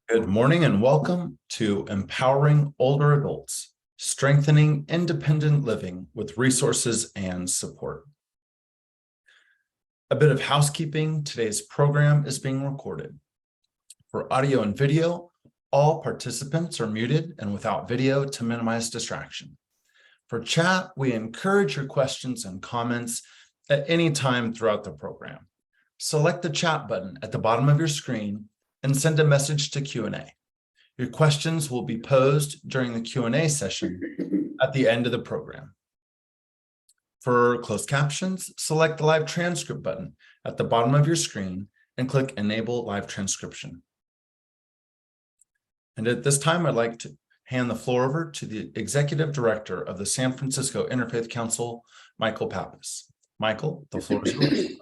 Good morning and welcome to Empowering Older Adults, Strengthening Independent Living with Resources and Support. A bit of housekeeping: today's program is being recorded. For audio and video, all participants are muted and without video to minimize distraction. For chat, we encourage your questions and comments at any time throughout the program. Select the chat button at the bottom of your screen and send a message to Q&A. Your questions will be posed during the Q&A session at the end of the program. For closed captions, select the live transcript button at the bottom of your screen and click Enable Live Transcription. And at this time, I'd like to hand the floor over to the Executive Director of the San Francisco Interfaith Council, Michael Pappas. Michael, the floor is yours.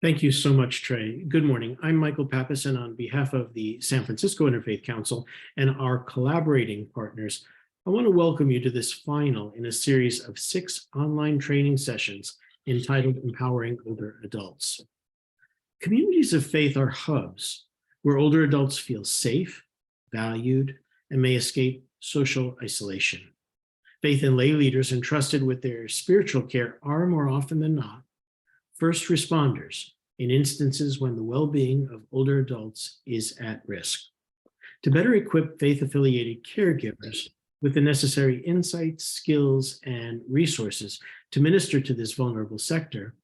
Thank you so much, Trey. Good morning. I'm Michael Pappas, and on behalf of the San Francisco Interfaith Council and our collaborating partners, I want to welcome you to this final in a series of 6 online training sessions entitled Empowering Older Adults. Communities of faith are hubs where older adults feel safe, valued, and may escape social isolation. Faith and lay leaders entrusted with their spiritual care are, more often than not, first responders in instances when the well-being of older adults is at risk. To better equip faith-affiliated caregivers with the necessary insights, skills, and resources to minister to this vulnerable sector,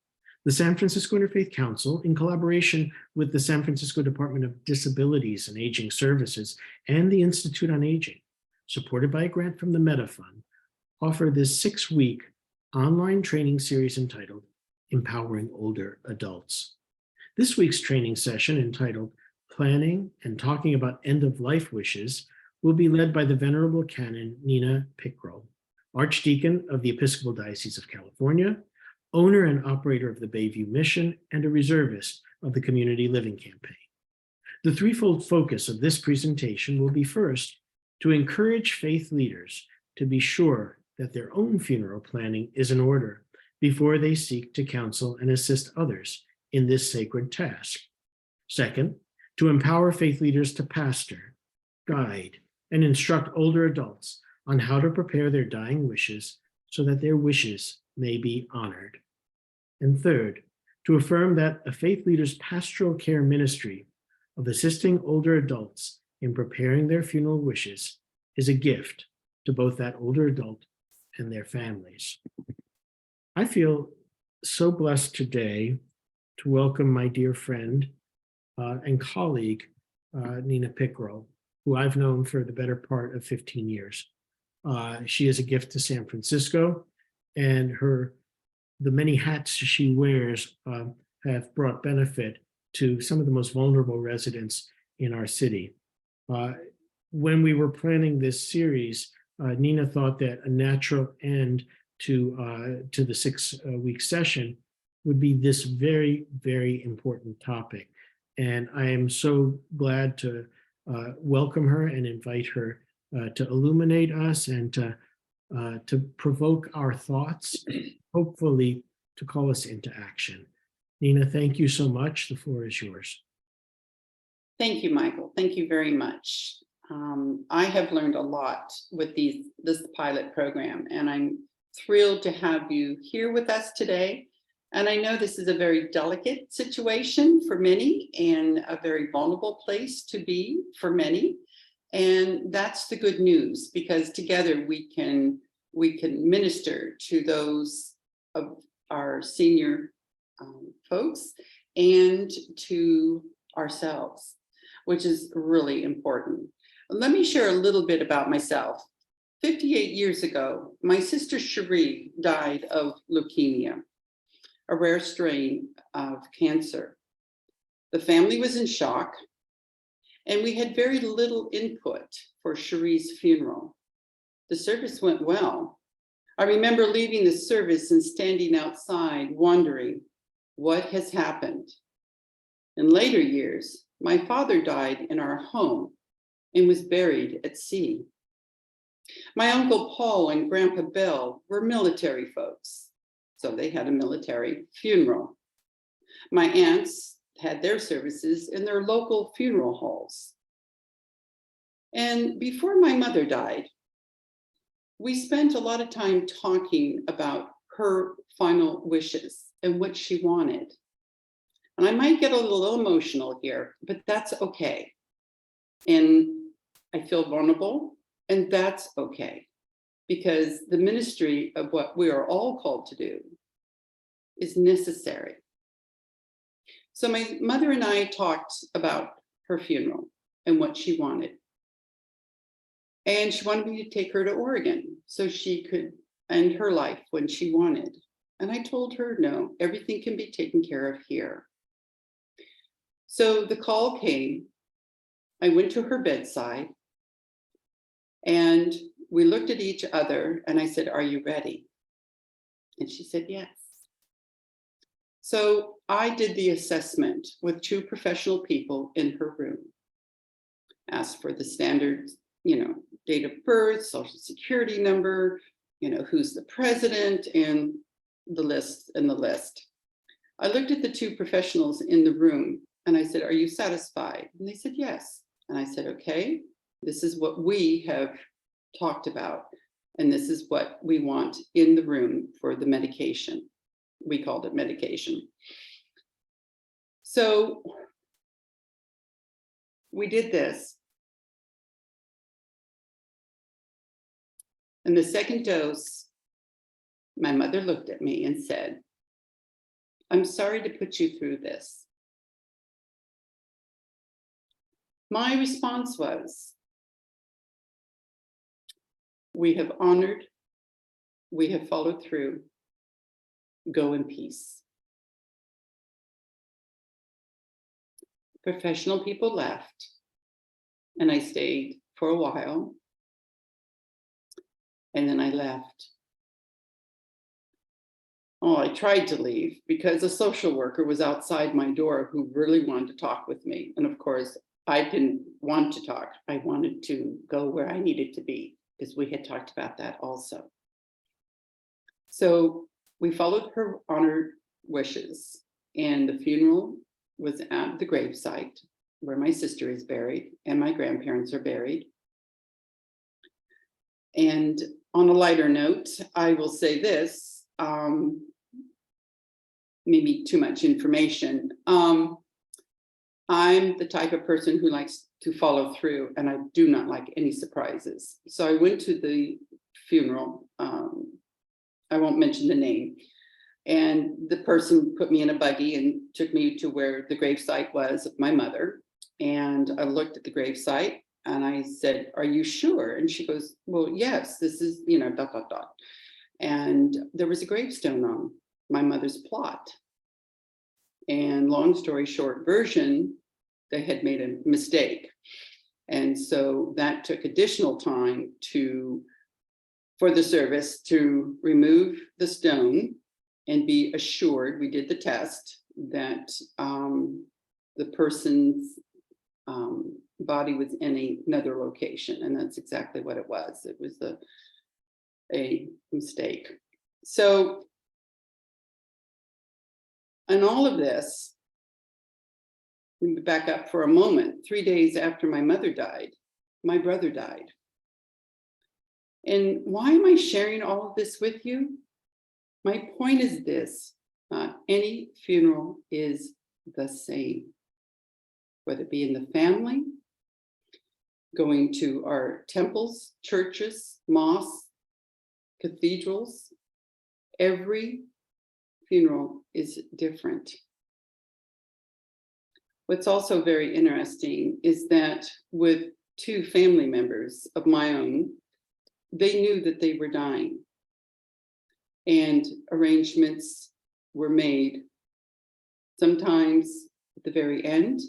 the San Francisco Interfaith Council, in collaboration with the San Francisco Department of Disabilities and Aging Services and the Institute on Aging, supported by a grant from the Meta Fund, offer this 6-week online training series entitled Empowering Older Adults. This week's training session, entitled Planning and Talking About End-of-Life Wishes, will be led by the Venerable Canon Nina Pickerrell, Archdeacon of the Episcopal Diocese of California, owner and operator of the Bayview Mission, and a reservist of the Community Living Campaign. The threefold focus of this presentation will be, first, to encourage faith leaders to be sure that their own funeral planning is in order before they seek to counsel and assist others in this sacred task. Second, to empower faith leaders to pastor, guide, and instruct older adults on how to prepare their dying wishes so that their wishes may be honored. And third, to affirm that a faith leader's pastoral care ministry of assisting older adults in preparing their funeral wishes is a gift to both that older adult and their families. I feel so blessed today to welcome my dear friend and colleague, Nina Pickerrell, who I've known for the better part of 15 years. She is a gift to San Francisco, and the many hats she wears have brought benefit to some of the most vulnerable residents in our city. When we were planning this series, Nina thought that a natural end to the 6-week session would be this very, very important topic. And I am so glad to welcome her and invite her to illuminate us and to provoke our thoughts, hopefully to call us into action. Nina, thank you so much. The floor is yours. Thank you, Michael. Thank you very much. I have learned a lot with this pilot program, and I'm thrilled to have you here with us today. And I know this is a very delicate situation for many and a very vulnerable place to be for many. And that's the good news, because together we can minister to those of our senior folks and to ourselves, which is really important. Let me share a little bit about myself. 58 years ago, my sister Cherie died of leukemia, a rare strain of cancer. The family was in shock, and we had very little input for Cherie's funeral. The service went well. I remember leaving the service and standing outside wondering what has happened. In later years, my father died in our home and was buried at sea. My Uncle Paul and Grandpa Bill were military folks, so they had a military funeral. My aunts had their services in their local funeral halls. And before my mother died, we spent a lot of time talking about her final wishes and what she wanted. And I might get a little emotional here, but that's okay. And I feel vulnerable, and that's okay, because the ministry of what we are all called to do is necessary. So my mother and I talked about her funeral and what she wanted. And she wanted me to take her to Oregon so she could end her life when she wanted. And I told her, no, everything can be taken care of here. So the call came. I went to her bedside and we looked at each other and I said, are you ready? And she said, yes. So I did the assessment with 2 professional people in her room, asked for the standard, date of birth, social security number, who's the president, and the list. I looked at the 2 professionals in the room and I said, are you satisfied? And they said, yes. And I said, okay, this is what we have talked about. And this is what we want in the room for the medication. We called it medication. So we did this. And the second dose, my mother looked at me and said, I'm sorry to put you through this. My response was, we have honored, we have followed through, go in peace. Professional people left, and I stayed for a while, and then I left. Oh, I tried to leave because a social worker was outside my door who really wanted to talk with me. And of course, I didn't want to talk. I wanted to go where I needed to be because we had talked about that also. So we followed her honored wishes, and the funeral was at the gravesite where my sister is buried and my grandparents are buried. And on a lighter note, I will say this, maybe too much information. I'm the type of person who likes to follow through, and I do not like any surprises. So I went to the funeral. I won't mention the name. And the person put me in a buggy and took me to where the gravesite was of my mother. And I looked at the gravesite and I said, are you sure? And she goes, well, yes, this is, ... And there was a gravestone on my mother's plot. And long story short version, they had made a mistake. And so that took additional time for the service to remove the stone and be assured, we did the test, that the person's body was in another location. And that's exactly what it was. It was a mistake. So, and all of this, let me back up for a moment. 3 days after my mother died, my brother died. And why am I sharing all of this with you? My point is this, any funeral is the same, whether it be in the family, going to our temples, churches, mosques, cathedrals, every funeral is different. What's also very interesting is that with 2 family members of my own, they knew that they were dying, and arrangements were made, sometimes at the very end,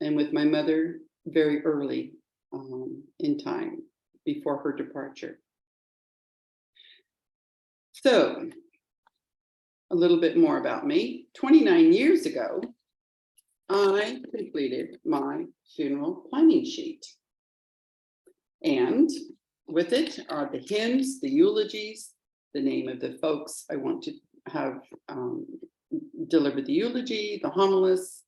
and with my mother very early in time before her departure. So a little bit more about me. 29 years ago, I completed my funeral planning sheet. And with it are the hymns, the eulogies, the name of the folks I want to have deliver the eulogy, the homilies,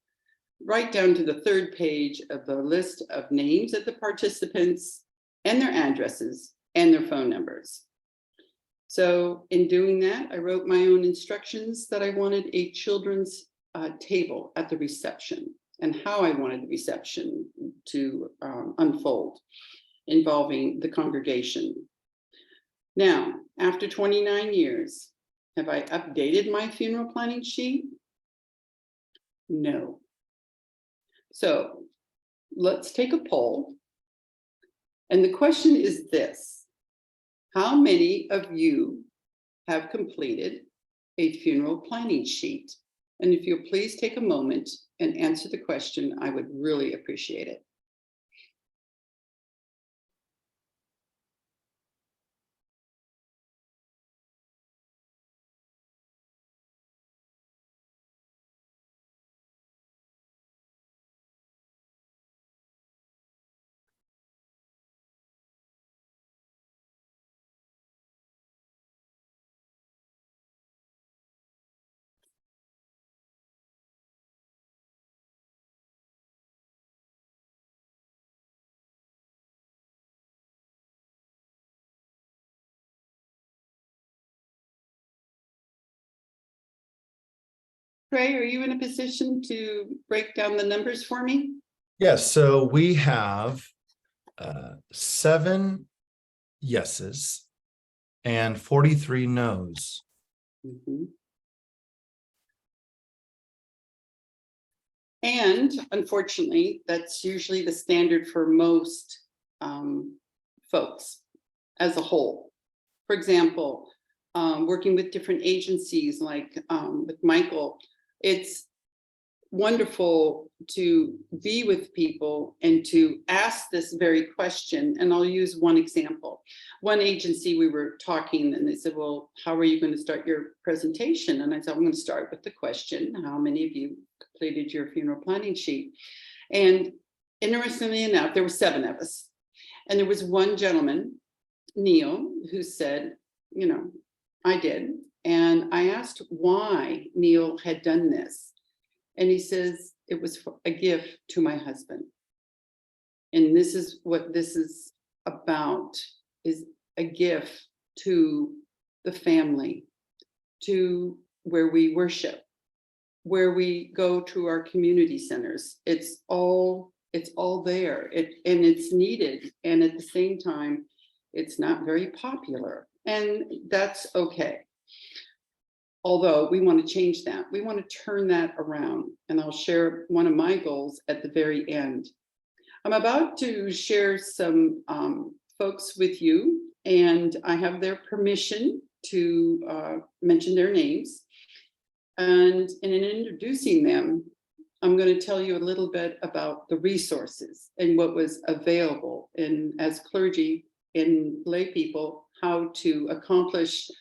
right down to the third page of the list of names of the participants and their addresses and their phone numbers. So in doing that, I wrote my own instructions that I wanted a children's table at the reception and how I wanted the reception to unfold involving the congregation. Now, after 29 years, have I updated my funeral planning sheet? No. So let's take a poll. And the question is this: how many of you have completed a funeral planning sheet? And if you'll please take a moment and answer the question, I would really appreciate it. Trey, are you in a position to break down the numbers for me? Yes, so we have 7 yeses and 43 no's. Mhm. And unfortunately, that's usually the standard for most folks as a whole. For example, working with different agencies like with Michael, it's wonderful to be with people and to ask this very question. And I'll use one example. One agency, we were talking and they said, well, how are you going to start your presentation? And I said, I'm going to start with the question, how many of you completed your funeral planning sheet? And interestingly enough, there were 7 of us. And there was one gentleman, Neil, who said, you know, I did. And I asked why Neil had done this. And he says, it was a gift to my husband. And this is what this is about, is a gift to the family, to where we worship, where we go to our community centers. It's all there, and it's needed. And at the same time, it's not very popular, and that's okay. Although we want to change that, we want to turn that around, and I'll share one of my goals at the very end. I'm about to share some folks with you, and I have their permission to mention their names. And in introducing them, I'm going to tell you a little bit about the resources and what was available, and as clergy and lay people, how to accomplish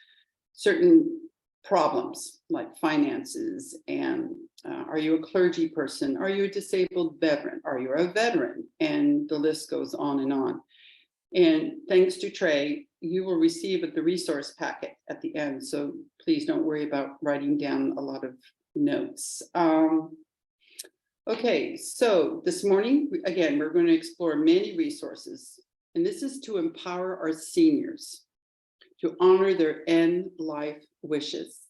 certain problems like finances and are you a clergy person? Are you a disabled veteran? Are you a veteran? And the list goes on and on. And thanks to Trey, you will receive the resource packet at the end. So please don't worry about writing down a lot of notes. Okay, so this morning, again, we're going to explore many resources. And this is to empower our seniors to honor their end life wishes.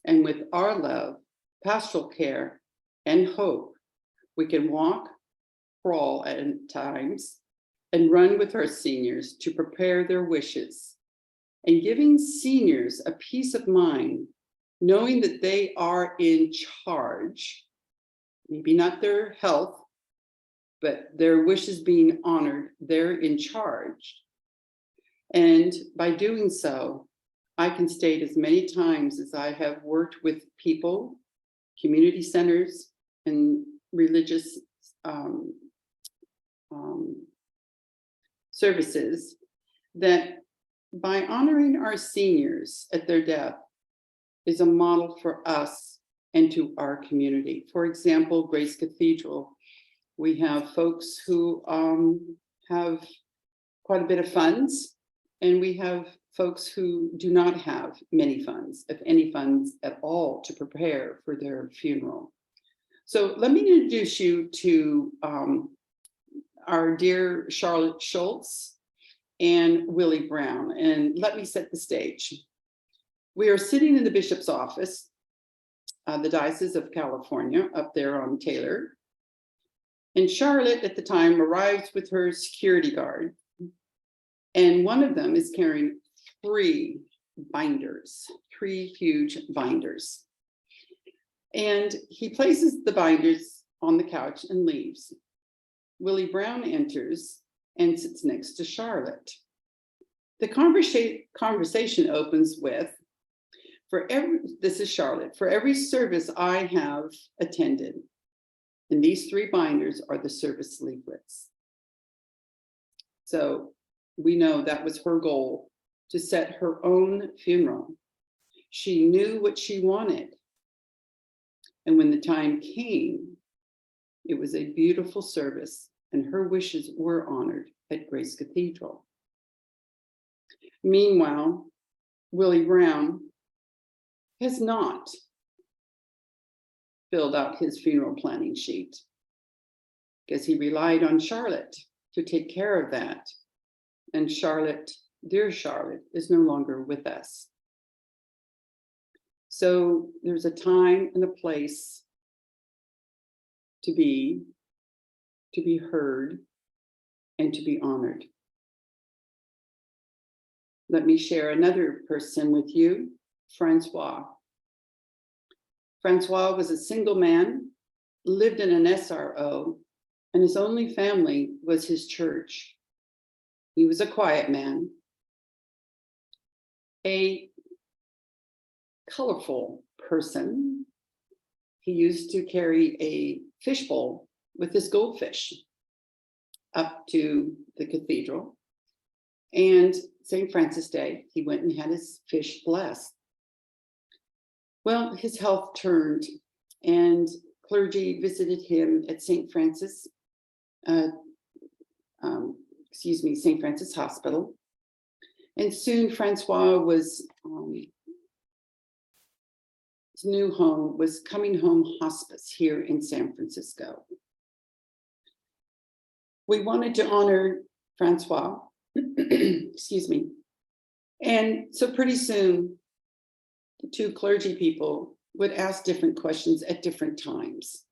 And with our love, pastoral care, and hope, we can walk, crawl at times, and run with our seniors to prepare their wishes. And giving seniors a peace of mind, knowing that they are in charge, maybe not their health, but their wishes being honored, they're in charge. And by doing so, I can state as many times as I have worked with people, community centers, and religious services, that by honoring our seniors at their death is a model for us and to our community. For example, Grace Cathedral, we have folks who have quite a bit of funds, and we have folks who do not have many funds, if any funds at all, to prepare for their funeral. So let me introduce you to our dear Charlotte Schultz and Willie Brown, and let me set the stage. We are sitting in the bishop's office, the Diocese of California, up there on Taylor. And Charlotte at the time arrives with her security guard, and one of them is carrying 3 binders, 3 huge binders. And he places the binders on the couch and leaves. Willie Brown enters and sits next to Charlotte. The conversation opens with, this is Charlotte, for every service I have attended, and these 3 binders are the service leaflets. So we know that was her goal, to set her own funeral. She knew what she wanted. And when the time came, it was a beautiful service, and her wishes were honored at Grace Cathedral. Meanwhile, Willie Brown has not filled out his funeral planning sheet because he relied on Charlotte to take care of that. And Charlotte, dear Charlotte, is no longer with us. So there's a time and a place to be heard, and to be honored. Let me share another person with you, Francois. Francois was a single man, lived in an SRO, and his only family was his church. He was a quiet man, a colorful person. He used to carry a fishbowl with his goldfish up to the cathedral. And St. Francis Day, he went and had his fish blessed. Well, his health turned, and clergy visited him at St. Francis Hospital. And soon Francois was, his new home was Coming Home Hospice here in San Francisco. We wanted to honor Francois, excuse me. And so pretty soon, the 2 clergy people would ask different questions at different times.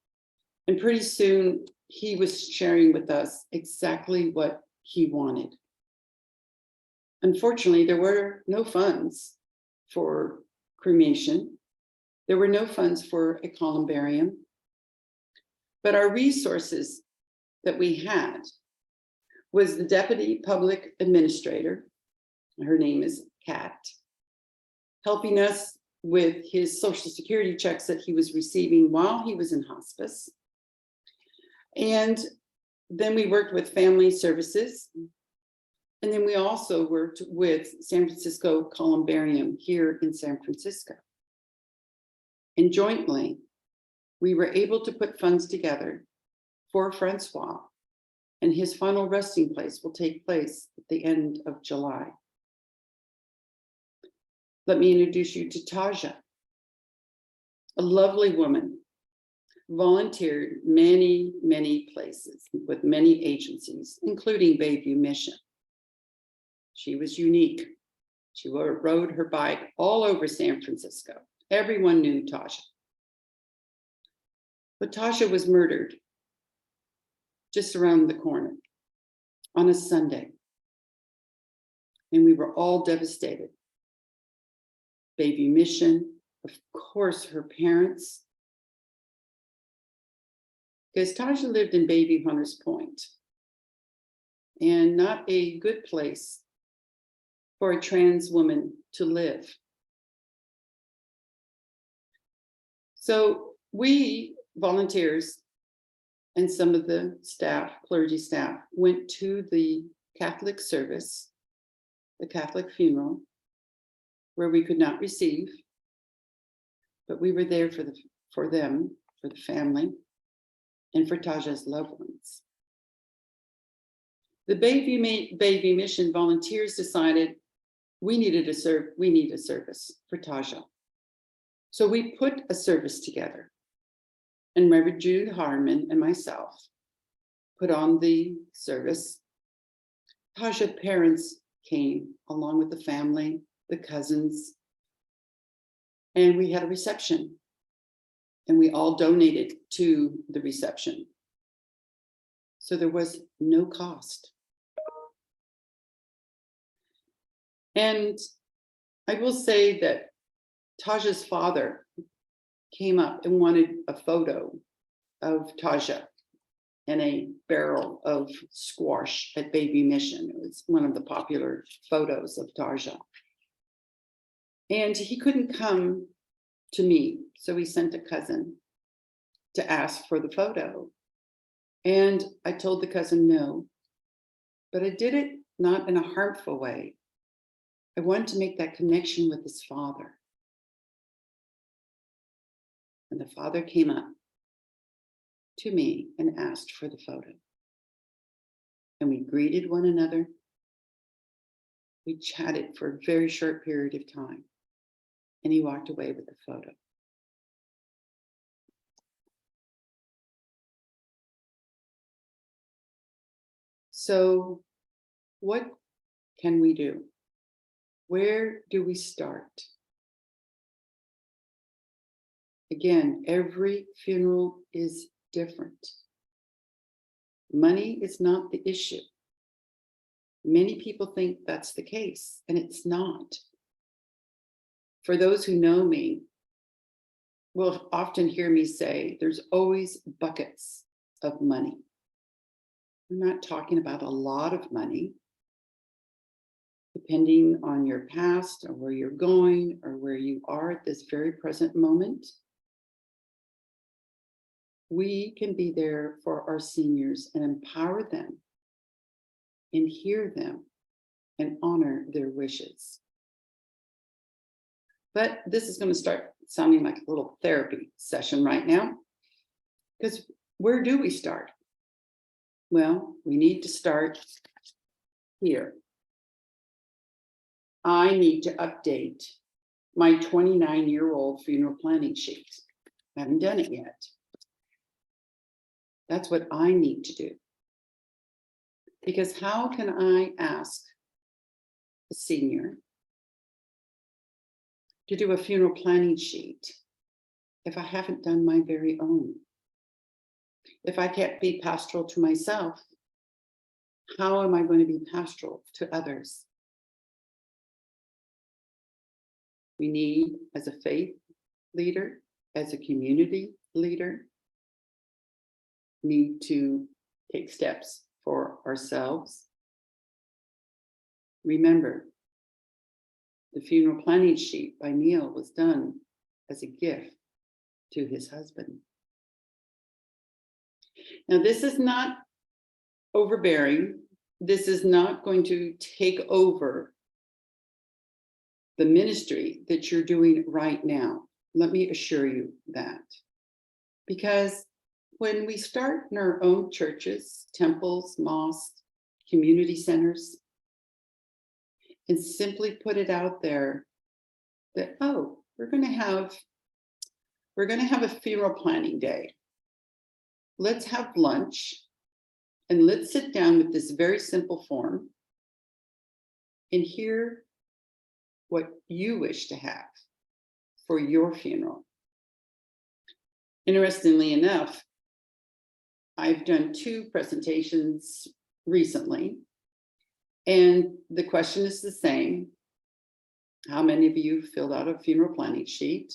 And pretty soon, he was sharing with us exactly what he wanted. Unfortunately, there were no funds for cremation. There were no funds for a columbarium. But our resources that we had was the deputy public administrator, her name is Kat, helping us with his Social Security checks that he was receiving while he was in hospice. And then we worked with family services. And then we also worked with San Francisco Columbarium here in San Francisco. And jointly, we were able to put funds together for Francois, and his final resting place will take place at the end of July. Let me introduce you to Taja, a lovely woman, volunteered many, many places with many agencies, including Bayview Mission. She was unique. She rode her bike all over San Francisco. Everyone knew Taja. But Taja was murdered just around the corner on a Sunday. And we were all devastated. Bayview Mission, of course, her parents. Because Taja lived in Bayview Hunters Point, and not a good place for a trans woman to live. So we volunteers and some of the staff, clergy staff, went to the Catholic service, the Catholic funeral, where we could not receive, but we were there for them, for the family, and for Taja's loved ones. The Bayview Mission volunteers decided we need a service for Taja. So we put a service together. and Reverend Jude Harmon and myself put on the service. Tasha's parents came along with the family, the cousins, and we had a reception. And we all donated to the reception. So there was no cost. And I will say that Tasha's father came up and wanted a photo of Tasha in a barrel of squash at Bayview Mission. It was one of the popular photos of Tasha. And he couldn't come to me, so he sent a cousin to ask for the photo. And I told the cousin no, but I did it not in a harmful way. I wanted to make that connection with his father. And the father came up to me and asked for the photo. And we greeted one another. We chatted for a very short period of time. And he walked away with the photo. So what can we do? Where do we start? Again, every funeral is different. Money is not the issue. Many people think that's the case, and it's not. For those who know me, will often hear me say, there's always buckets of money. We're not talking about a lot of money. Depending on your past or where you're going or where you are at this very present moment, we can be there for our seniors and empower them and hear them and honor their wishes. But this is going to start sounding like a little therapy session right now, because where do we start? Well, we need to start here. I need to update my 29-year-old funeral planning sheet. I haven't done it yet. That's what I need to do. Because how can I ask a senior to do a funeral planning sheet if I haven't done my very own? If I can't be pastoral to myself, how am I going to be pastoral to others? We need, as a faith leader, as a community leader, need to take steps for ourselves. Remember, the funeral planning sheet by Neil was done as a gift to his husband. Now, this is not overbearing. This is not going to take over the ministry that you're doing right now. Let me assure you that. Because when we start in our own churches, temples, mosques, community centers, and simply put it out there that, oh, we're going to have a funeral planning day. Let's have lunch and let's sit down with this very simple form and hear what you wish to have for your funeral. Interestingly enough, I've done 2 presentations recently, and the question is the same. How many of you filled out a funeral planning sheet?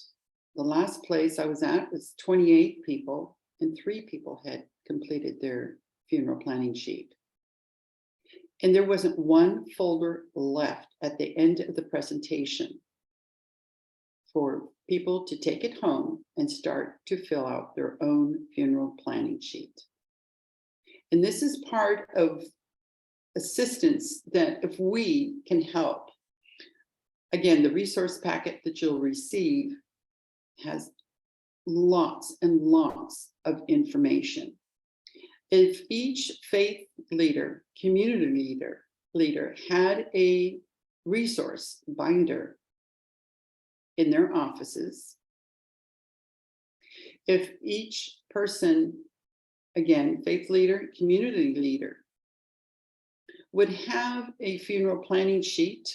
The last place I was at was 28 people, and 3 people had completed their funeral planning sheet. And there wasn't one folder left at the end of the presentation for people to take it home and start to fill out their own funeral planning sheet. And this is part of assistance that if we can help. Again, the resource packet that you'll receive has lots and lots of information. If each faith leader, community leader had a resource binder in their offices, if each person, again, faith leader, community leader, would have a funeral planning sheet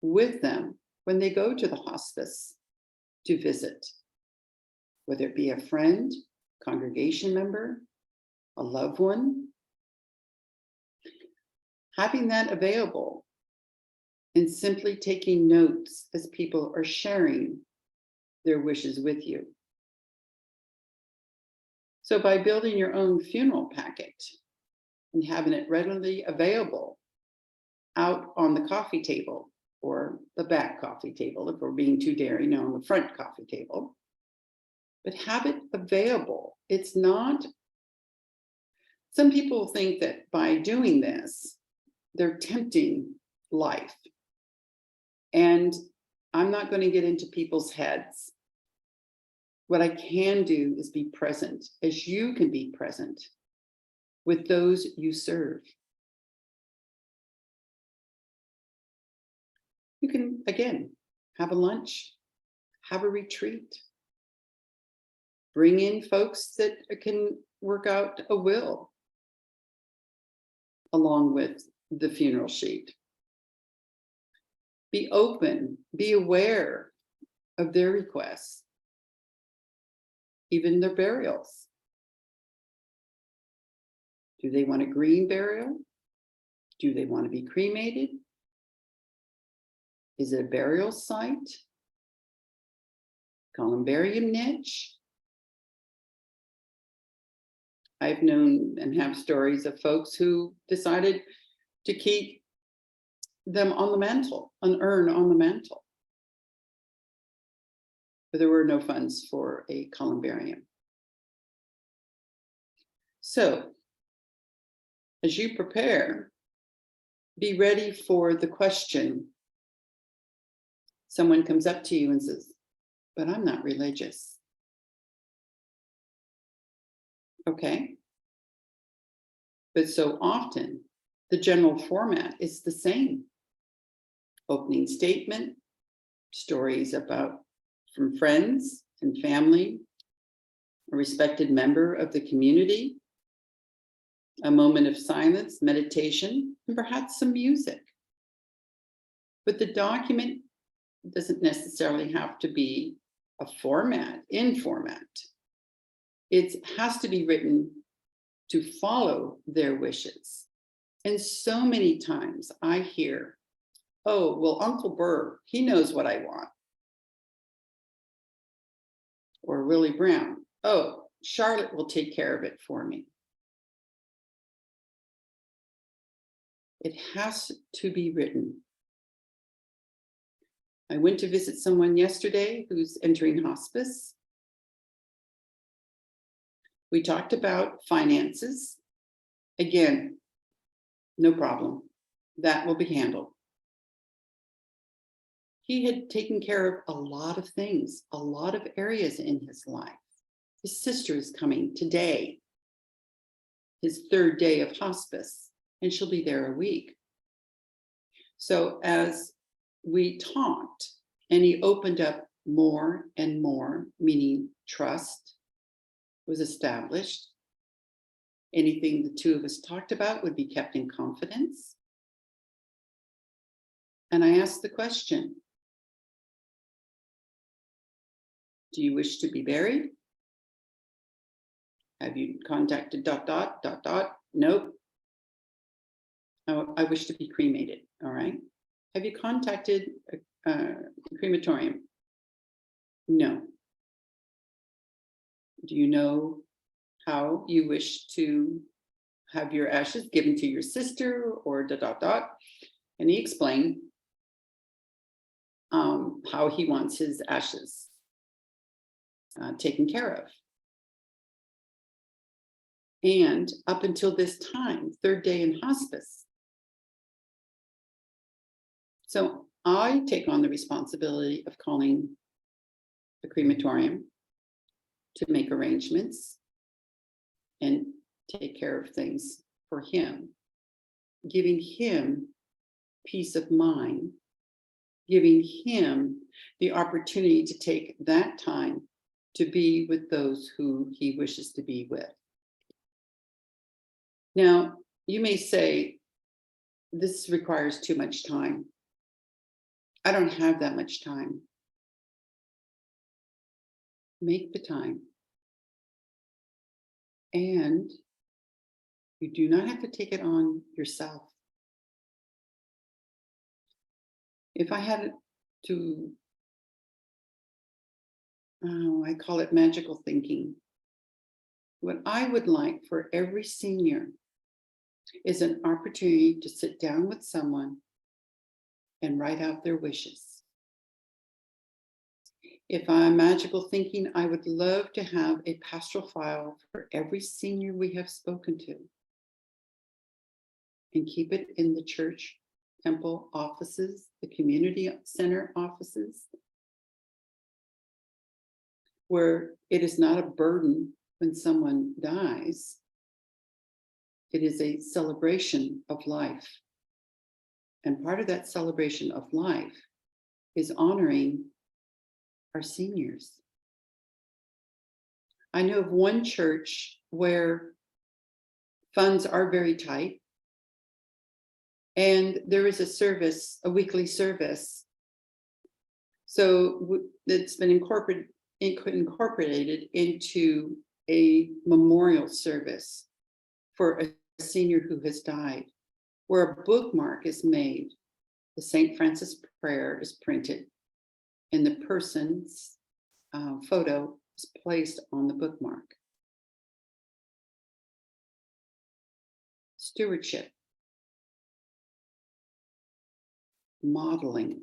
with them when they go to the hospice to visit, whether it be a friend, congregation member, a loved one. Having that available and simply taking notes as people are sharing their wishes with you. So by building your own funeral packet and having it readily available out on the coffee table or the back coffee table, if we're being too daring, on the front coffee table, but have it available. It's not, some people think that by doing this, they're tempting life. And I'm not going to get into people's heads. What I can do is be present, as you can be present with those you serve. You can, again, have a lunch, have a retreat, bring in folks that can work out a will along with the funeral sheet. Be open, be aware of their requests, even their burials. Do they want a green burial? Do they want to be cremated? Is it a burial site? Columbarium niche? I've known and have stories of folks who decided to keep them on the mantle, an urn on the mantle. But there were no funds for a columbarium. So, as you prepare, be ready for the question. Someone comes up to you and says, but I'm not religious. Okay. But so often, the general format is the same. Opening statement, stories about from friends and family, a respected member of the community, a moment of silence, meditation, and perhaps some music. But the document doesn't necessarily have to be a format, in format. It has to be written to follow their wishes. And so many times I hear, oh, well, Uncle Burr, he knows what I want. Or Willie Brown, oh, Charlotte will take care of it for me. It has to be written. I went to visit someone yesterday who's entering hospice. We talked about finances. Again, no problem. That will be handled. He had taken care of a lot of things, a lot of areas in his life. His sister is coming today, his third day of hospice, and she'll be there a week. So as we talked, and he opened up more and more, meaning trust was established. Anything the two of us talked about would be kept in confidence. And I asked the question, do you wish to be buried? Have you contacted ... Nope. Oh, I wish to be cremated. All right. Have you contacted a crematorium? No. Do you know how you wish to have your ashes given to your sister or ... And he explained how he wants his ashes taken care of. And up until this time, third day in hospice. So I take on the responsibility of calling the crematorium to make arrangements and take care of things for him, giving him peace of mind, giving him the opportunity to take that time to be with those who he wishes to be with. Now, you may say, this requires too much time. I don't have that much time. Make the time. And you do not have to take it on yourself. If I had to, I call it magical thinking. What I would like for every senior is an opportunity to sit down with someone and write out their wishes. If I'm magical thinking, I would love to have a pastoral file for every senior we have spoken to and keep it in the church, temple offices, the community center offices, where it is not a burden when someone dies. It is a celebration of life. And part of that celebration of life is honoring our seniors. I know of one church where funds are very tight, and there is a service, a weekly service. So it's been incorporated into a memorial service for a senior who has died, where a bookmark is made. The St. Francis prayer is printed, and the person's photo is placed on the bookmark. Stewardship. Modeling.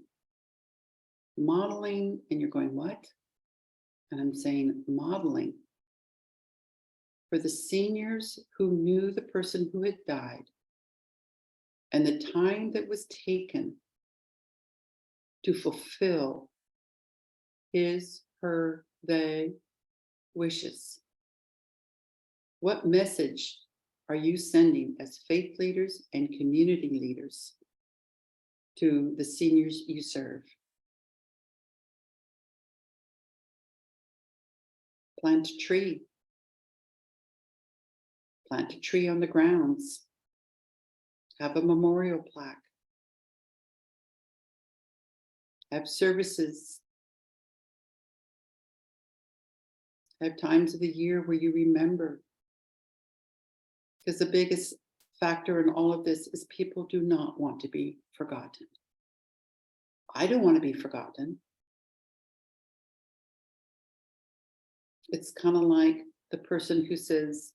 Modeling, and you're going, what? And I'm saying modeling for the seniors who knew the person who had died and the time that was taken to fulfill his, her, they wishes. What message are you sending as faith leaders and community leaders to the seniors you serve? Plant a tree. Plant a tree on the grounds. Have a memorial plaque. Have services. Have times of the year where you remember. Because the biggest factor in all of this is people do not want to be forgotten. I don't want to be forgotten. It's kind of like the person who says,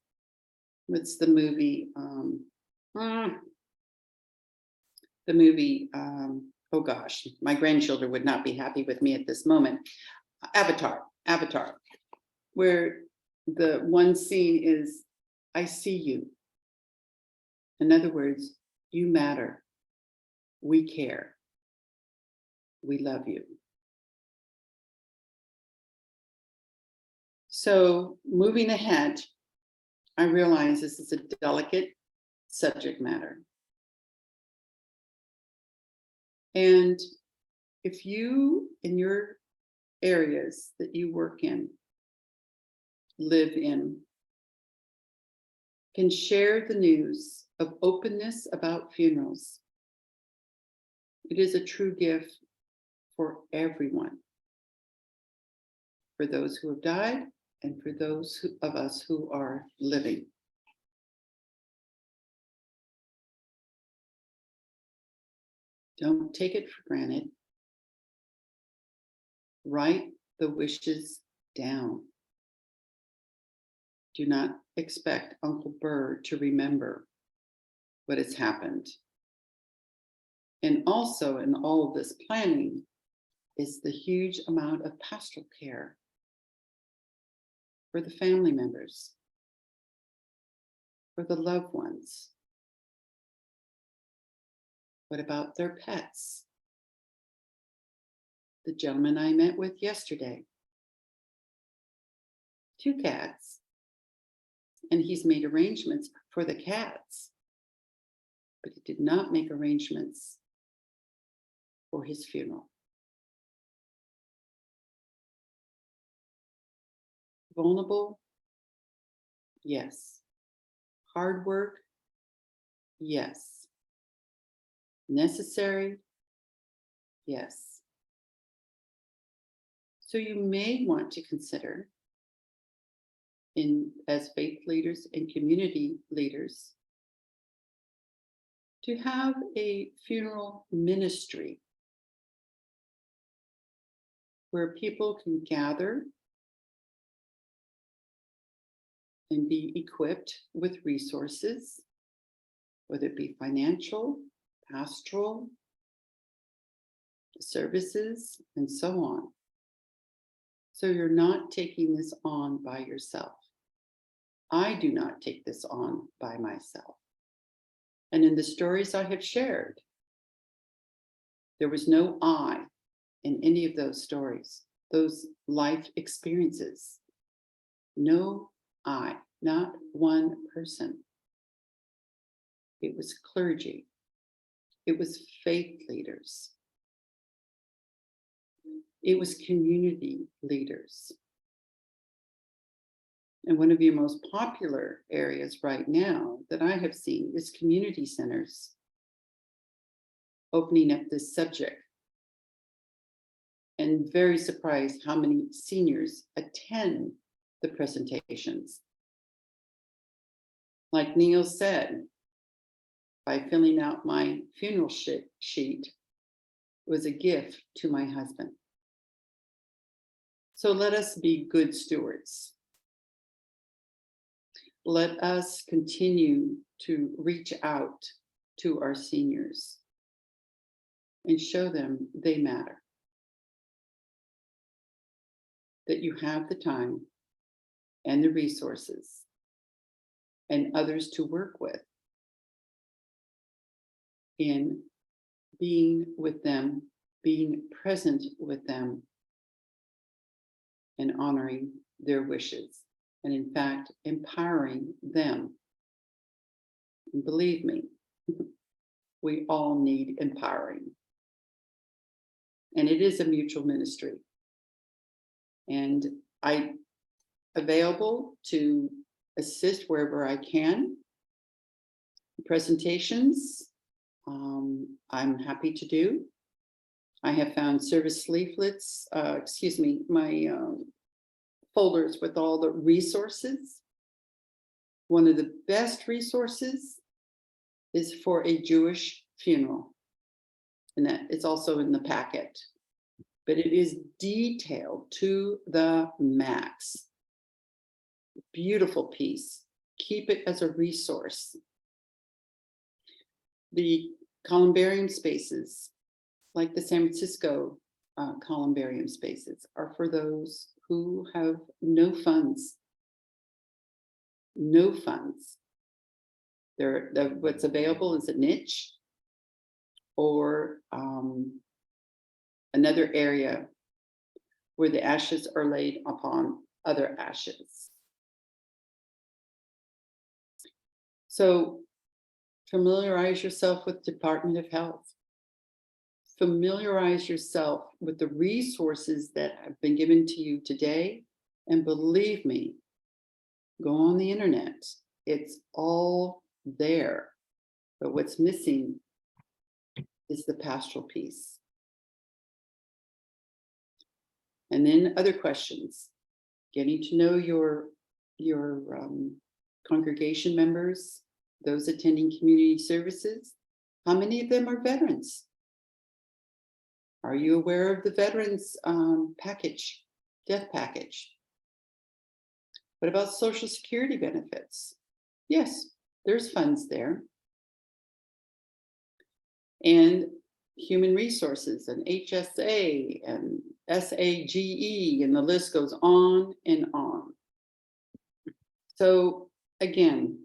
what's the movie? Oh gosh, my grandchildren would not be happy with me at this moment. Avatar, where the one scene is, I see you. In other words, you matter. We care. We love you. So moving ahead, I realize this is a delicate subject matter. And if you, in your areas that you work in, live in, can share the news of openness about funerals, it is a true gift for everyone, for those who have died and for those of us who are living. Don't take it for granted. Write the wishes down. Do not expect Uncle Bird to remember what has happened. And also in all of this planning is the huge amount of pastoral care for the family members, for the loved ones. What about their pets? The gentleman I met with yesterday, 2 cats, and he's made arrangements for the cats, but he did not make arrangements for his funeral. Vulnerable? Yes. Hard work? Yes. Necessary? Yes. So you may want to consider, as faith leaders and community leaders, to have a funeral ministry where people can gather and be equipped with resources, whether it be financial, pastoral, services, and so on. So you're not taking this on by yourself. I do not take this on by myself. And in the stories I have shared, there was no I in any of those stories, those life experiences. No I, not one person. It was clergy. It was faith leaders. It was community leaders. And one of your most popular areas right now that I have seen is community centers opening up this subject. And very surprised how many seniors attend the presentations. Like Neil said, by filling out my funeral sheet was a gift to my husband. So let us be good stewards. Let us continue to reach out to our seniors and show them they matter. That you have the time and the resources and others to work with in being with them, being present with them, and honoring their wishes. And in fact, empowering them. And believe me, we all need empowering. And it is a mutual ministry. And I'm available to assist wherever I can. Presentations, I'm happy to do. I have found service leaflets, my folders with all the resources. One of the best resources is for a Jewish funeral. And that is also in the packet. But it is detailed to the max. Beautiful piece. Keep it as a resource. The columbarium spaces, like the San Francisco columbarium spaces, are for those who have no funds. No funds. What's available is a niche or another area where the ashes are laid upon other ashes. So familiarize yourself with Department of Health. Familiarize yourself with the resources that have been given to you today. And believe me, go on the internet. It's all there. But what's missing is the pastoral piece. And then other questions, getting to know your congregation members, those attending community services. How many of them are veterans? Are you aware of the veterans package, death package? What about Social Security benefits? Yes, there's funds there. And human resources and HSA and SAGE, and the list goes on and on. So again,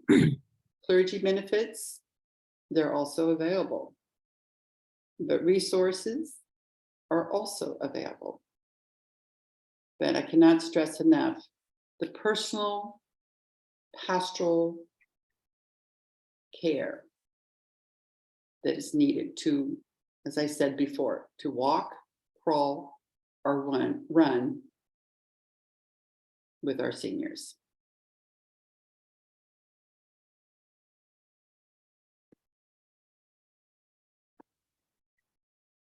clergy benefits, they're also available. But resources are also available. But I cannot stress enough the personal pastoral care that is needed to, as I said before, to walk, crawl, or run with our seniors.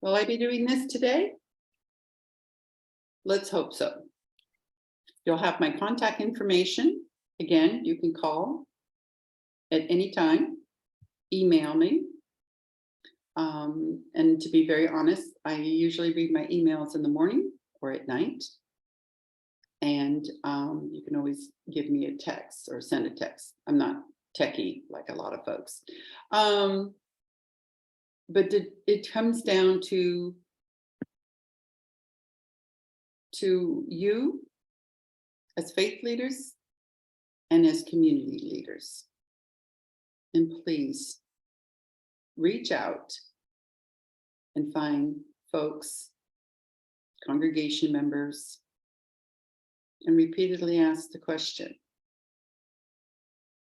Will I be doing this today? Let's hope so. You'll have my contact information. Again, you can call at any time, email me. And to be very honest, I usually read my emails in the morning or at night. And you can always give me a text or send a text. I'm not techie like a lot of folks. But it comes down to you as faith leaders and as community leaders. And please reach out and find folks, congregation members, and repeatedly ask the question,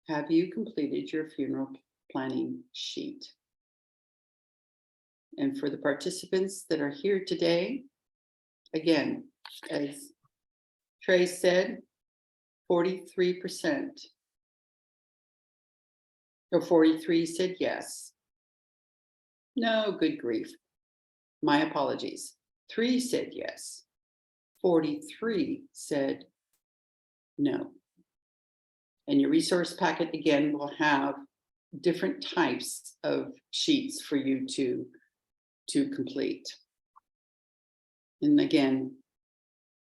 have you completed your funeral planning sheet? And for the participants that are here today, again, as Trey said, 43% or 43 said yes. No, good grief. My apologies. 3 said yes. 43 said no. And your resource packet, again, will have different types of sheets for you to complete. And again,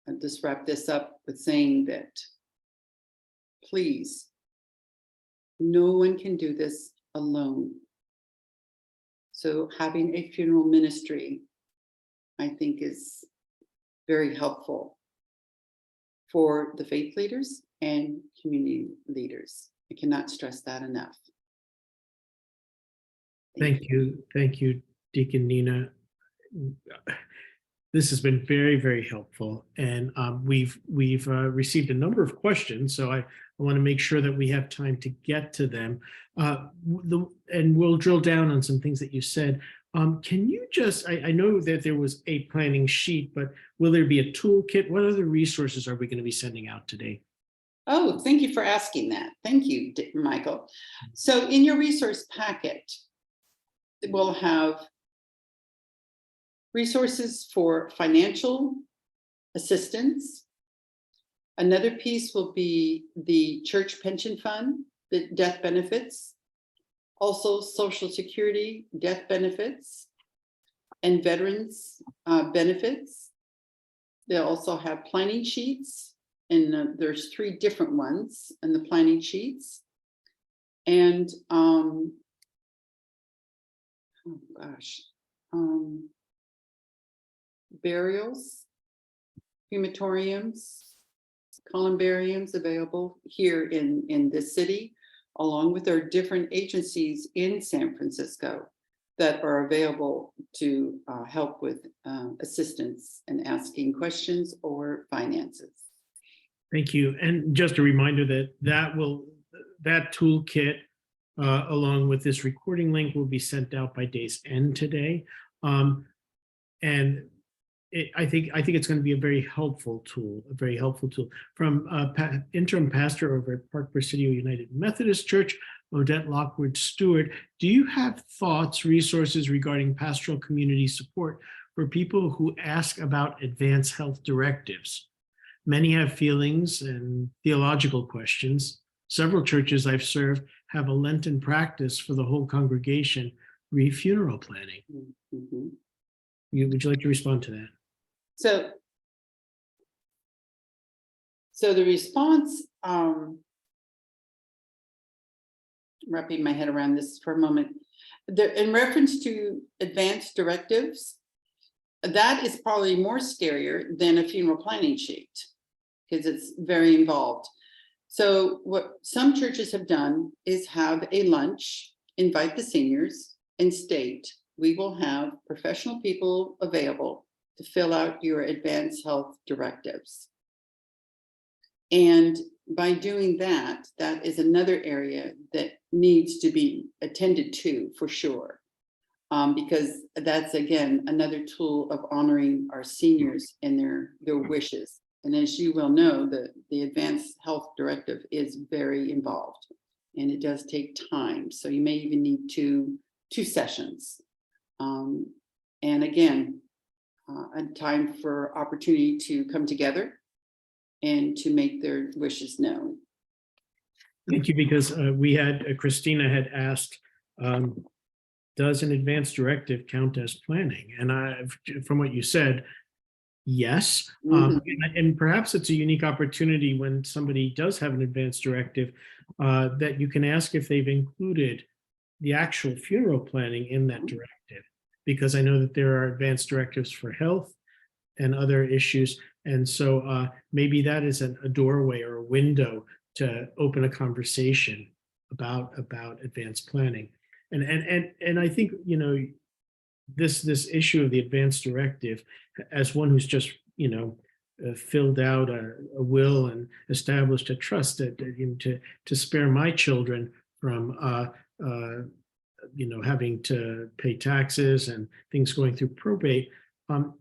I'll just wrap this up with saying that, please, no one can do this alone. So having a funeral ministry, I think, is very helpful for the faith leaders and community leaders. I cannot stress that enough. Thank you. Thank you, Deacon Nina. This has been very, very helpful. And we've received a number of questions, so I want to make sure that we have time to get to them. And we'll drill down on some things that you said. Can you just, I know that there was a planning sheet, but will there be a toolkit? What other resources are we going to be sending out today? Oh, thank you for asking that. Thank you, Michael. So in your resource packet, we'll have resources for financial assistance. Another piece will be the church pension fund, the death benefits, also Social Security death benefits, and veterans benefits. They'll also have planning sheets, and there's 3 different ones in the planning sheets. And oh gosh, burials, crematoriums, columbariums available here in this city, along with our different agencies in San Francisco that are available to help with assistance and asking questions or finances. Thank you. And just a reminder that toolkit, along with this recording link, will be sent out by day's end today. And I think it's going to be a very helpful tool, From interim pastor over at Park Presidio United Methodist Church, Odette Lockwood Stewart. Do you have thoughts, resources regarding pastoral community support for people who ask about advanced health directives? Many have feelings and theological questions. Several churches I've served have a Lenten practice for the whole congregation, re-funeral planning. Mm-hmm. Would you like to respond to that? So the response, wrapping my head around this for a moment, in reference to advanced directives, that is probably more scarier than a funeral planning sheet because it's very involved. So what some churches have done is have a lunch, invite the seniors, and state, we will have professional people available to fill out your advanced health directives. And by doing that, that is another area that needs to be attended to for sure. Because that's, again, another tool of honoring our seniors and their wishes. And as you well know, the Advanced Health Directive is very involved, and it does take time. So you may even need two sessions. And again, a time for opportunity to come together and to make their wishes known. Thank you, because Christina had asked, does an advanced directive count as planning? And from what you said, yes. And perhaps it's a unique opportunity when somebody does have an advanced directive that you can ask if they've included the actual funeral planning in that directive, because I know that there are advanced directives for health and other issues. And so maybe that is a doorway or a window to open a conversation about advanced planning. And I think, this issue of the advanced directive, as one who's just, filled out a will and established a trust to spare my children from, having to pay taxes and things going through probate. One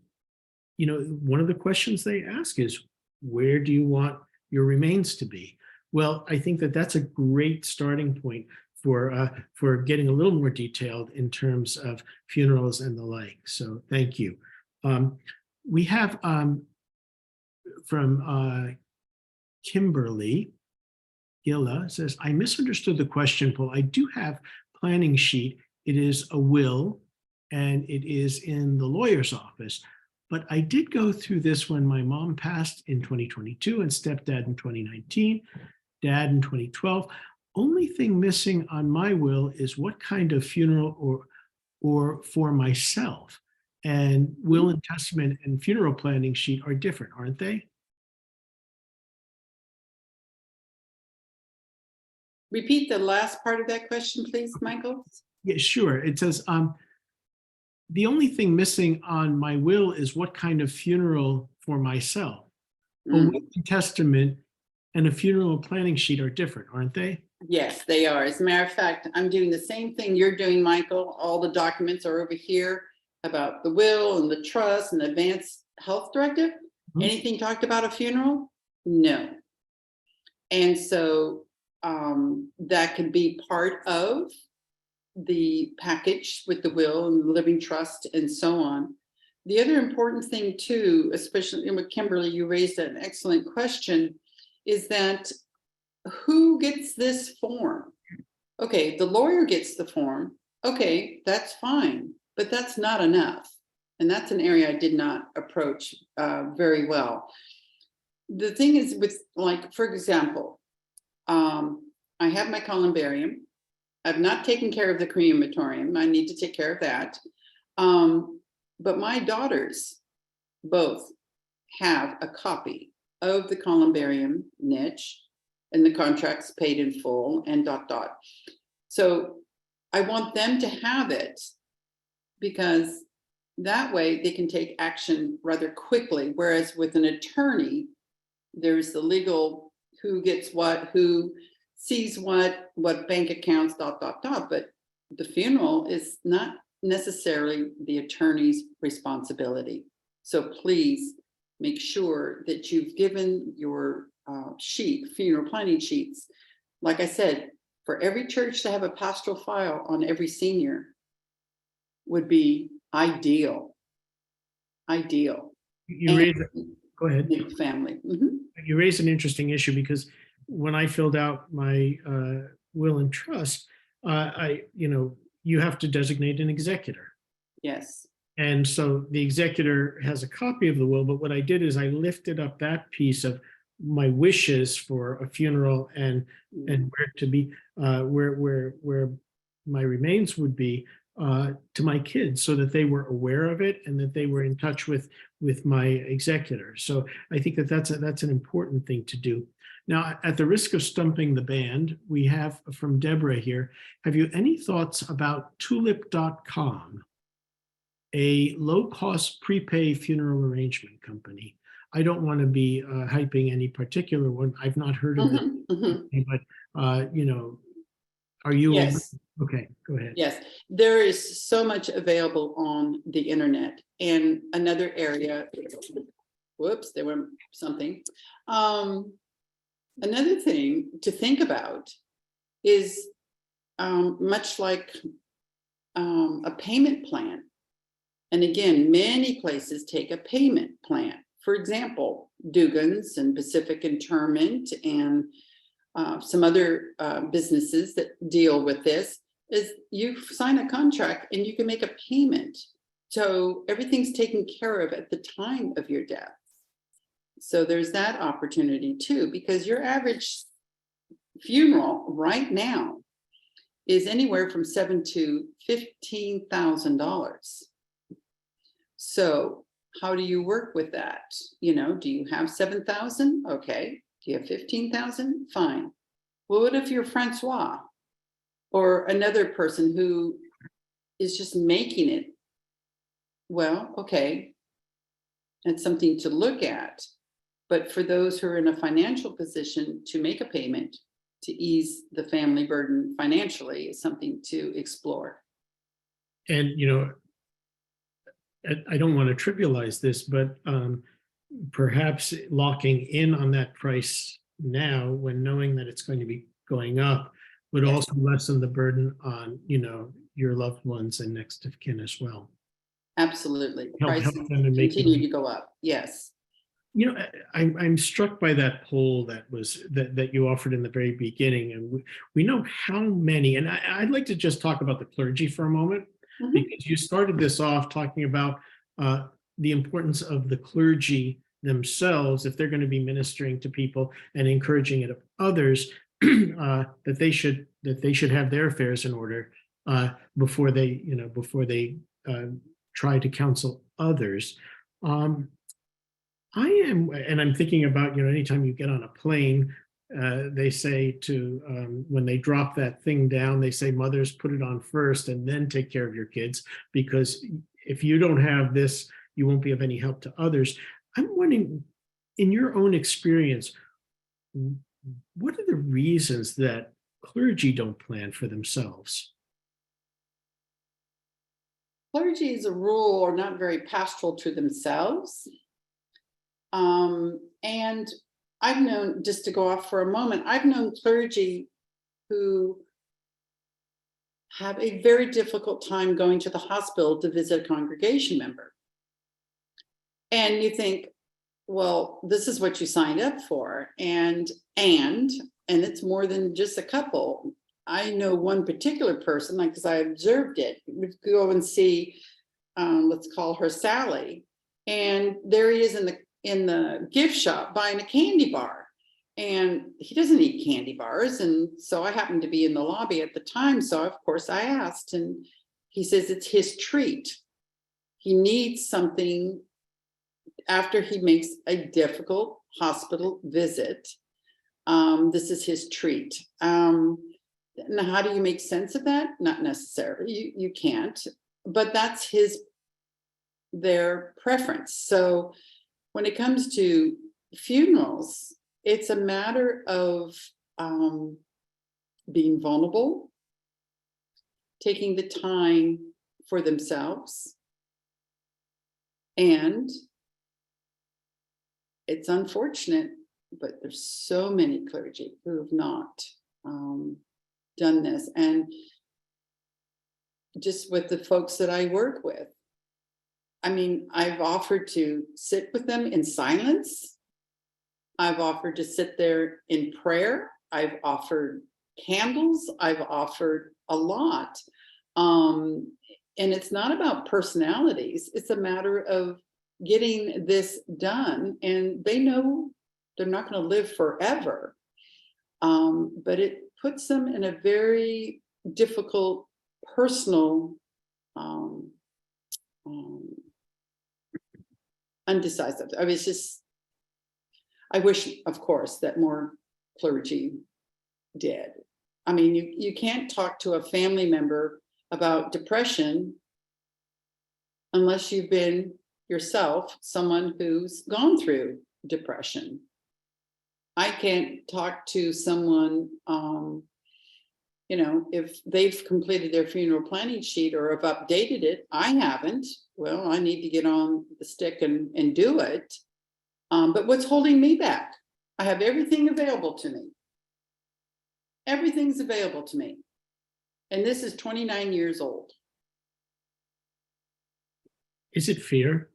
of the questions they ask is, where do you want your remains to be? Well, I think that that's a great starting point for getting a little more detailed in terms of funerals and the like. So thank you. We have from Kimberly Gilla says, I misunderstood the question, Paul. I do have planning sheet. It is a will and it is in the lawyer's office. But I did go through this when my mom passed in 2022 and stepdad in 2019, dad in 2012. Only thing missing on my will is what kind of funeral or for myself. And will and testament and funeral planning sheet are different, aren't they? Repeat the last part of that question, please, Michael. Yeah, sure. It says, the only thing missing on my will is what kind of funeral for myself. A will and testament and a funeral planning sheet are different, aren't they? Yes, they are. As a matter of fact, I'm doing the same thing you're doing, Michael. All the documents are over here about the will and the trust and the advanced health directive. Anything talked about a funeral? No. And so that could be part of the package with the will and the living trust and so on. The other important thing too, especially with Kimberly, you raised an excellent question, is that who gets this form? Okay, the lawyer gets the form. Okay, that's fine, but that's not enough. And that's an area I did not approach very well. The thing is with, like, for example, I have my columbarium. I've not taken care of the crematorium. I need to take care of that. But my daughters both have a copy of the columbarium niche and the contracts paid in full and ... So I want them to have it because that way they can take action rather quickly. Whereas with an attorney, there's the legal who gets what, who sees what bank accounts, ... But the funeral is not necessarily the attorney's responsibility. So please make sure that you've given your funeral planning sheets. Like I said, for every church to have a pastoral file on every senior would be ideal. Go ahead. Family. You raised an interesting issue because when I filled out my will and trust, you have to designate an executor. Yes. And so the executor has a copy of the will, but what I did is I lifted up that piece of my wishes for a funeral and where to be, where my remains would be to my kids, so that they were aware of it and that they were in touch with my executor. So I think that that's an important thing to do. Now, at the risk of stumping the band, we have from Deborah here, have you any thoughts about tulip.com, a low-cost prepay funeral arrangement company? I don't want to be hyping any particular one. I've not heard of it, but are you? Yes. Okay, go ahead. Yes, there is so much available on the internet. And another area whoops, there went something. Another thing to think about is much like a payment plan. And again, many places take a payment plan. For example, Dugan's and Pacific Interment and some other businesses that deal with this, is you sign a contract and you can make a payment. So everything's taken care of at the time of your death. So there's that opportunity too, because your average funeral right now is anywhere from $7,000 to $15,000. So how do you work with that? You know, do you have 7,000? Okay. Do you have 15,000? Fine. Well, what if you're Francois or another person who is just making it? Well, okay, that's something to look at. But for those who are in a financial position to make a payment to ease the family burden financially is something to explore. And, you know, I don't want to trivialize this, but perhaps locking in on that price now, when knowing that it's going to be going up, would Yes. also lessen the burden on, you know, your loved ones and next of kin as well. Absolutely. Help Prices them to make continue to go up. Yes. You know, I'm struck by that poll that you offered in the very beginning, and we know how many. And I'd like to just talk about the clergy for a moment, Mhm. because you started this off talking about the importance of the clergy themselves, if they're going to be ministering to people and encouraging it of others, that they should have their affairs in order before they try to counsel others. I'm thinking about, you know, anytime you get on a plane, they say to, when they drop that thing down, they say, mothers, put it on first and then take care of your kids, because if you don't have this, you won't be of any help to others. I'm wondering, in your own experience, what are the reasons that clergy don't plan for themselves? Clergy, as a rule, are not very pastoral to themselves. And I've known, just to go off for a moment, I've known clergy who have a very difficult time going to the hospital to visit a congregation member. And you think, well, this is what you signed up for. And it's more than just a couple. I know one particular person, like, because I observed it, would go and see, let's call her Sally. And there he is in the gift shop buying a candy bar, and he doesn't eat candy bars. And so I happened to be in the lobby at the time, so of course I asked, and he says it's his treat. He needs something after he makes a difficult hospital visit. This is his treat. Now, how do you make sense of that? Not necessarily, you can't, but that's their preference. So when it comes to funerals, it's a matter of being vulnerable, taking the time for themselves, and it's unfortunate, but there's so many clergy who have not done this. And just with the folks that I work with, I mean, I've offered to sit with them in silence. I've offered to sit there in prayer. I've offered candles. I've offered a lot. And it's not about personalities. It's a matter of getting this done. And they know they're not going to live forever. But it puts them in a very difficult personal undecisive. I mean, it's just, I wish, of course, that more clergy did. I mean, you can't talk to a family member about depression unless you've been yourself someone who's gone through depression. I can't talk to someone, you know, if they've completed their funeral planning sheet or have updated it. I haven't. Well, I need to get on the stick and do it. But what's holding me back? I have everything available to me. Everything's available to me. And this is 29 years old. Is it fear?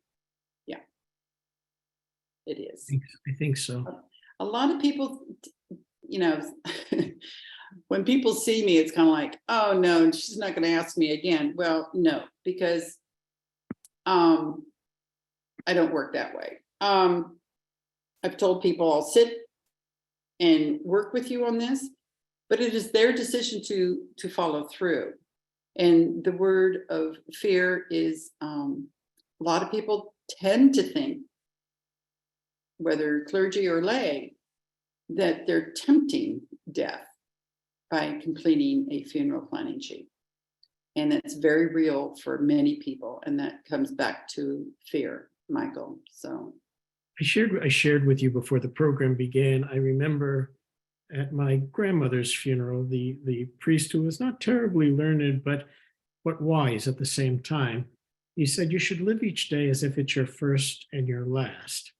It is. I think so. A lot of people, when people see me, it's kind of like, oh no, she's not going to ask me again. Well, no, because I don't work that way. I've told people I'll sit and work with you on this, but it is their decision to follow through. And the word of fear is, a lot of people tend to think, whether clergy or lay, that they're tempting death by completing a funeral planning sheet. And that's very real for many people. And that comes back to fear, Michael. So I shared with you before the program began. I remember at my grandmother's funeral, the priest, who was not terribly learned, but wise at the same time, he said, you should live each day as if it's your first and your last.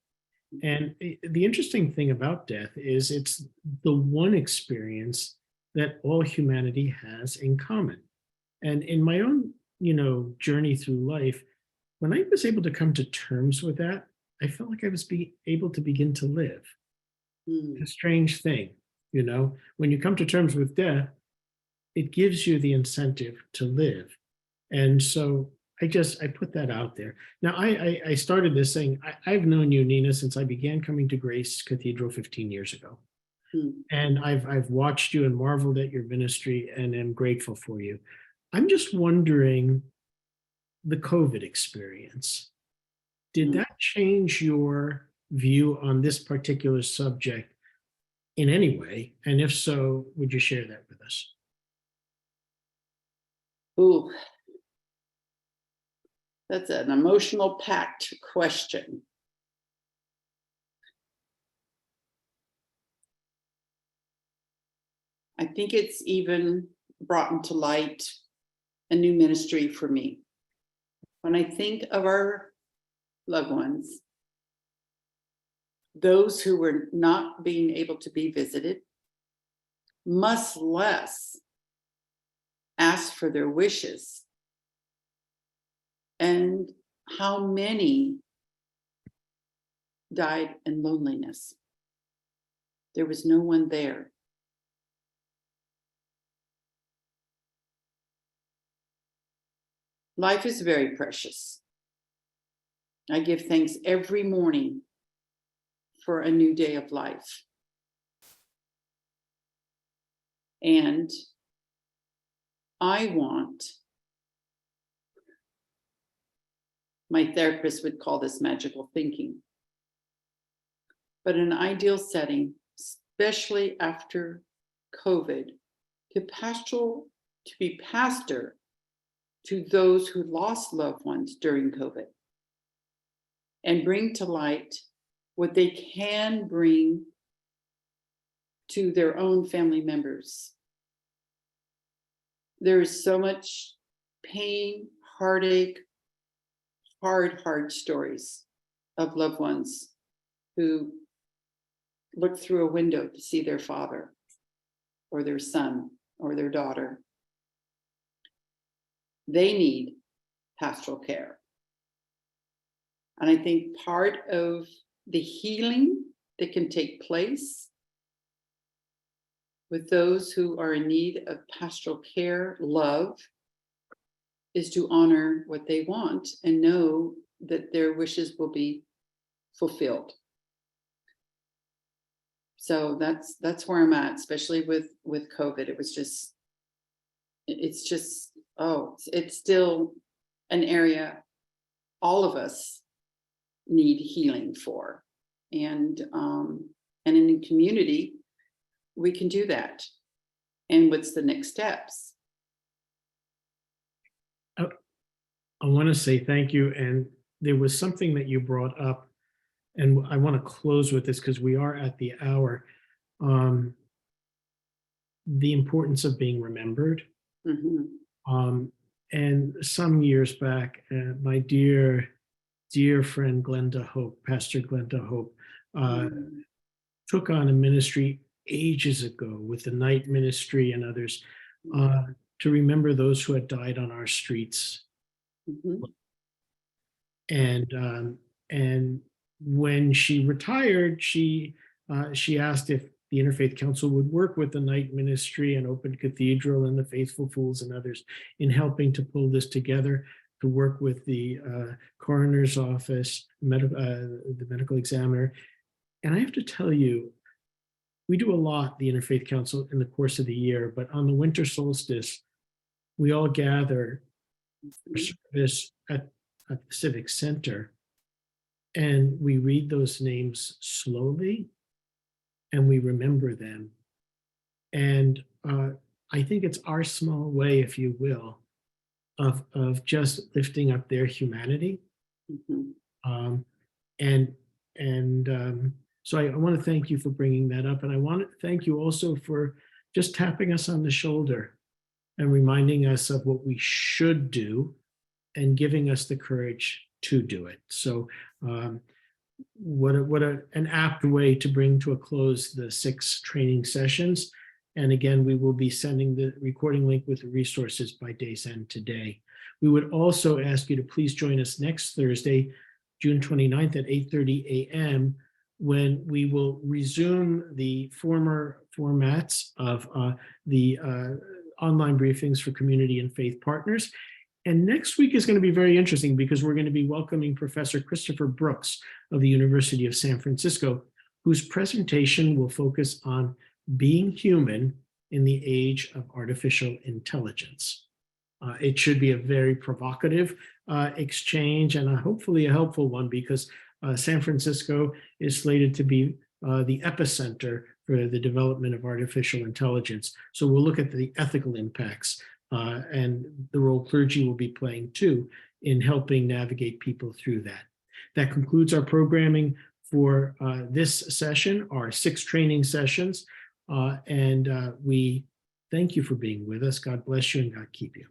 And the interesting thing about death is it's the one experience that all humanity has in common. And in my own, journey through life, when I was able to come to terms with that, I felt like I was able to begin to live. A strange thing, when you come to terms with death, it gives you the incentive to live. And so I put that out there. Now, I started this saying, I've known you, Nina, since I began coming to Grace Cathedral 15 years ago. And I've watched you and marveled at your ministry and am grateful for you. I'm just wondering, the COVID experience, did that change your view on this particular subject in any way? And if so, would you share that with us? Ooh, that's an emotional packed question. I think it's even brought into light a new ministry for me. When I think of our loved ones, those who were not being able to be visited, much less ask for their wishes, and how many died in loneliness. There was no one there. Life is very precious. I give thanks every morning for a new day of life. And I want, my therapist would call this magical thinking, but in an ideal setting, especially after COVID, to be pastor to those who lost loved ones during COVID, and bring to light what they can bring to their own family members. There is so much pain, heartache, hard stories of loved ones who look through a window to see their father or their son or their daughter. They need pastoral care. And I think part of the healing that can take place with those who are in need of pastoral care, love, is to honor what they want and know that their wishes will be fulfilled. So that's where I'm at, especially with COVID. It's still an area all of us need healing for. And in the community, we can do that. And what's the next steps? I want to say thank you. And there was something that you brought up, and I want to close with this because we are at the hour. The importance of being remembered. And some years back, my dear friend Glenda Hope, Pastor Glenda Hope, took on a ministry ages ago with the night ministry and others to remember those who had died on our streets. And when she retired, she asked if the Interfaith Council would work with the night ministry and Open Cathedral and the Faithful Fools and others in helping to pull this together, to work with the coroner's office, the medical examiner. And I have to tell you, we do a lot, the Interfaith Council, in the course of the year, but on the winter solstice, we all gather for service at the Civic Center, and we read those names slowly, and we remember them. And I think it's our small way, if you will, of just lifting up their humanity. So I want to thank you for bringing that up. And I want to thank you also for just tapping us on the shoulder and reminding us of what we should do and giving us the courage to do it. So an apt way to bring to a close the 6 training sessions. And again, we will be sending the recording link with the resources by day's end today. We would also ask you to please join us next Thursday, June 29th at 8:30 a.m., when we will resume the former formats of the online briefings for community and faith partners. And next week is going to be very interesting because we're going to be welcoming Professor Christopher Brooks of the University of San Francisco, whose presentation will focus on being human in the age of artificial intelligence. It should be a very provocative exchange and hopefully a helpful one, because San Francisco is slated to be the epicenter for the development of artificial intelligence. So we'll look at the ethical impacts and the role clergy will be playing too in helping navigate people through that. That concludes our programming for this session, our 6 training sessions. And we thank you for being with us. God bless you and God keep you.